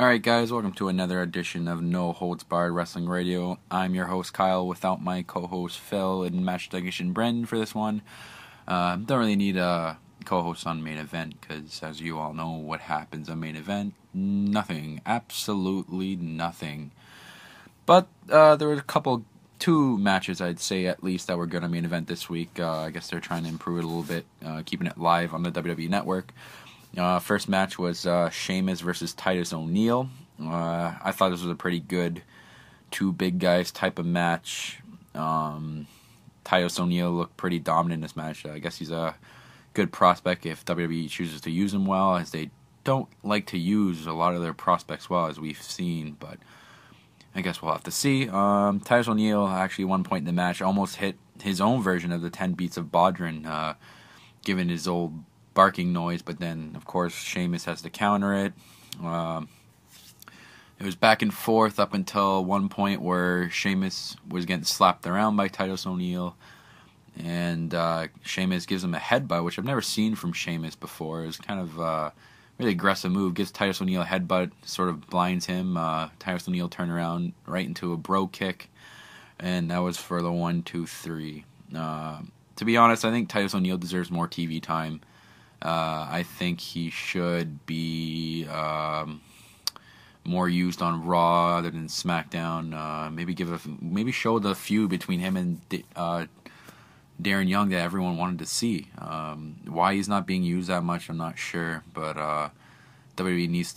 Alright guys, welcome to another edition of No Holds Barred Wrestling Radio. I'm your host Kyle without my co-host Phil and match technician Brendan for this one. Don't really need a co-host on main event because as you all know what happens on main event, nothing, absolutely nothing. But there were two matches I'd say at least that were good on main event this week. I guess they're trying to improve it a little bit, keeping it live on the WWE Network. First match was Sheamus versus Titus O'Neil. I thought this was a pretty good two big guys type of match. Titus O'Neil looked pretty dominant in this match. I guess he's a good prospect if WWE chooses to use him well, as they don't like to use a lot of their prospects well, as we've seen, but I guess we'll have to see. Titus O'Neil actually, at one point in the match, almost hit his own version of the 10 beats of Bodhrán, given his old barking noise, but then, of course, Sheamus has to counter it. It was back and forth up until one point where Sheamus was getting slapped around by Titus O'Neil, and Sheamus gives him a headbutt, which I've never seen from Sheamus before. It was kind of a really aggressive move. Gives Titus O'Neil a headbutt, sort of blinds him. Titus O'Neil turned around right into a bro kick, and that was for the 1, 2, 3. To be honest, I think Titus O'Neil deserves more TV time. I think he should be more used on Raw other than SmackDown. Maybe show the feud between him and Darren Young that everyone wanted to see. Why he's not being used that much, I'm not sure. But WWE needs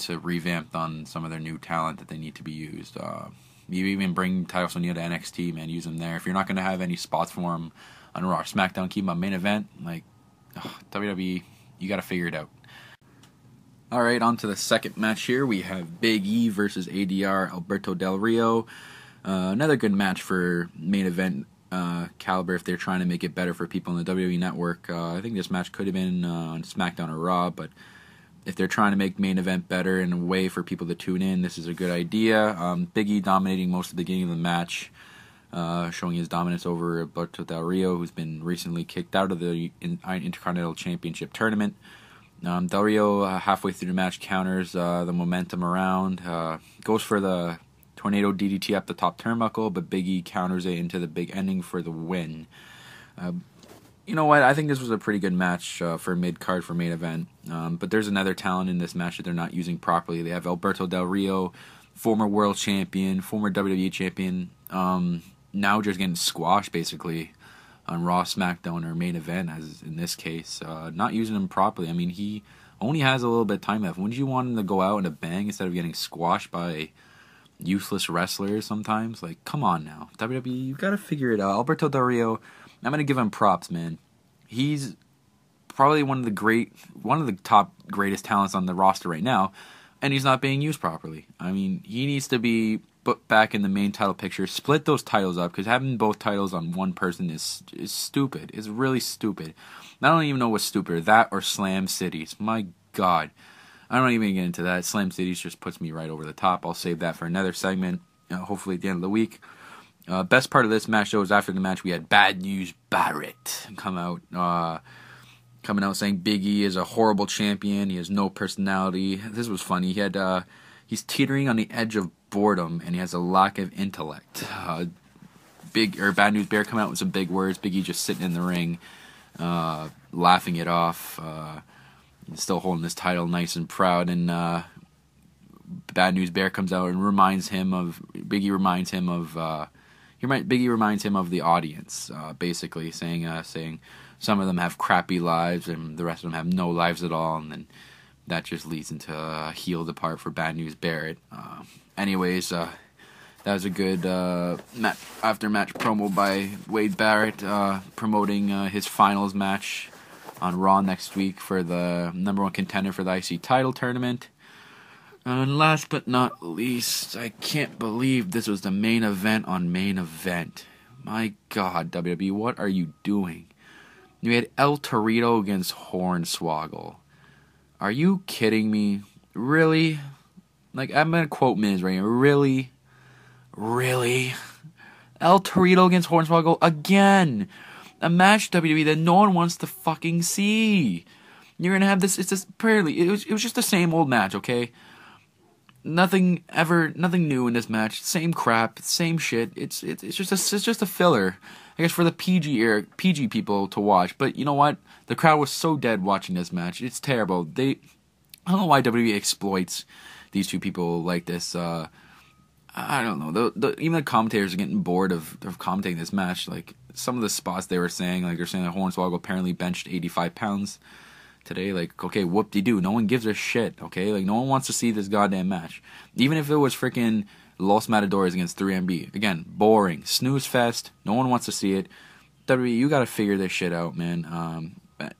to revamp on some of their new talent that they need to be used. You even bring Titus O'Neil to NXT, man. Use him there. If you're not going to have any spots for him on Raw or SmackDown, keep him on main event. WWE, you got to figure it out. Alright, on to the second match here. We have Big E versus ADR Alberto Del Rio. Another good match for main event caliber if they're trying to make it better for people on the WWE Network. I think this match could have been on SmackDown or Raw, but if they're trying to make main event better and a way for people to tune in, this is a good idea. Big E dominating most of the beginning of the match, showing his dominance over Alberto Del Rio, who's been recently kicked out of the Intercontinental Championship tournament. Del Rio, halfway through the match, counters the momentum around, goes for the Tornado DDT up the top turnbuckle, but Big E counters it into the big ending for the win. You know what? I think this was a pretty good match for mid-card for main event, but there's another talent in this match that they're not using properly. They have Alberto Del Rio, former world champion, former WWE champion, now just getting squashed basically on Raw, SmackDown, or main event, as in this case. Not using him properly. I mean, he only has a little bit of time left. Wouldn't you want him to go out in a bang instead of getting squashed by useless wrestlers sometimes? Like, come on now. WWE, you got to figure it out. Alberto Del Rio, I'm going to give him props, man. He's probably one of the top greatest talents on the roster right now, and he's not being used properly. I mean, he needs to be put back in the main title picture, split those titles up, because having both titles on one person is stupid. It's really stupid. I don't even know what's stupider, that or Slam Cities. My God. I don't even get into that. Slam Cities just puts me right over the top. I'll save that for another segment, hopefully at the end of the week. Best part of this match, though, is after the match we had Bad News Barrett coming out saying Big E is a horrible champion. He has no personality. This was funny. He's teetering on the edge of boredom, and he has a lack of intellect. Bad News Bear come out with some big words. Big E just sitting in the ring, laughing it off, still holding his title nice and proud. And Bad News Bear comes out and Big E reminds him of the audience, basically saying some of them have crappy lives and the rest of them have no lives at all, and then that just leads into a heel depart for Bad News Barrett. Anyways, that was a good after-match promo by Wade Barrett, promoting his finals match on Raw next week for the number one contender for the IC title tournament. And last but not least, I can't believe this was the main event on main event. My God, WWE, what are you doing? You had El Torito against Hornswoggle. Are you kidding me? Really? Like, I'm going to quote Miz right here. Really? Really? El Torito against Hornswoggle again. A match, WWE, that no one wants to fucking see. You're going to have this, it was just the same old match, okay? nothing new in this match. Same crap, same shit. It's just a filler. I guess for the PG people to watch. But you know what? The crowd was so dead watching this match. It's terrible. I don't know why WWE exploits these two people like this. I don't know. Even the commentators are getting bored of commentating this match. Like some of the spots they were saying, like they're saying that Hornswoggle apparently benched 85 pounds today. Like, okay, whoop-de-doo. No one gives a shit, okay? Like, no one wants to see this goddamn match. Even if it was freaking Los Matadores against 3MB. Again, boring. Snooze fest. No one wants to see it. WWE, you gotta figure this shit out, man. I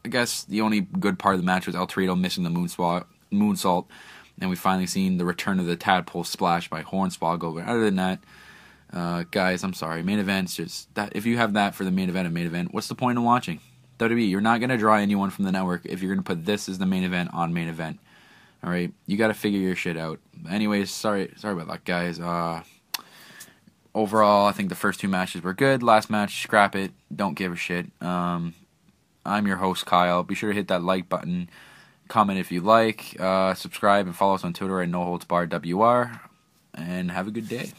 guess the only good part of the match was El Torito missing the moonsault. And we finally seen the return of the tadpole splash by Hornswoggle. But other than that, guys, I'm sorry. Main events, just that. If you have that for the main event, what's the point of watching? WWE, you're not gonna draw anyone from the network if you're gonna put this as the main event on main event. All right, you gotta figure your shit out. Anyways, sorry about that, guys. Overall, I think the first two matches were good. Last match, scrap it. Don't give a shit. I'm your host, Kyle. Be sure to hit that like button. Comment if you like. Subscribe and follow us on Twitter at NoHoldsBarWR. And have a good day.